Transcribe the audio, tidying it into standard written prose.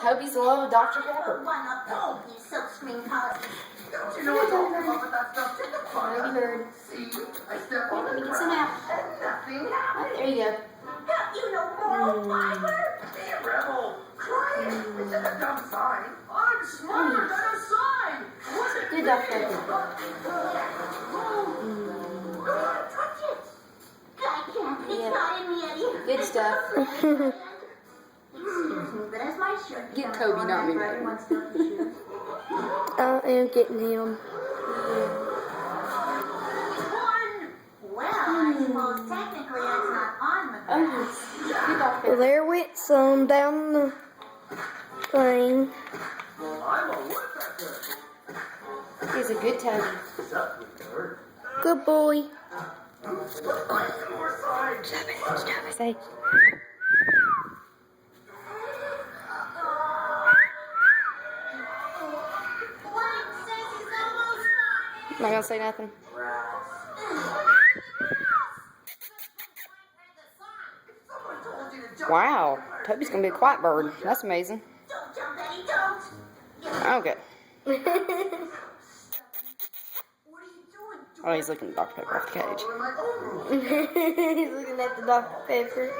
Tobys love Dr. Pepper. Don't you silkscreen policy. Don't you know I don't come up with that stuff? Take the fun out of it. See, I step on Let me the get some ground out. and nothing Oh, happens. there you go. Have you no moral fiber? Be a rebel. Try it. It's just a dumb sign. I'm smarter than a sign. What is Good Dr. Pepper. Don't touch it. I can't. It's Yeah. not in me anymore. Good stuff. Excuse me, but as my shirt Get becomes Kobe, worn not me, after baby. everyone steals the shoes. I am getting him. One. Well, I suppose technically that's not on the Oh, ground. yes. Good Dr. Well, Pepper. there went some down the thing. I'm a woodpecker. He's a good Toby. Suck with dirt. Good boy. More sign. Say, Blank says he's almost got it. Not gonna say nothing. Someone told you to jump. Wow. Toby's gonna be a quiet bird. That's amazing. Don't jump, Eddie, don't. Okay. What are you doing? Oh, he's looking at Dr. Pepper off the cage. Following my own rules. he's looking at the Dr. Pepper.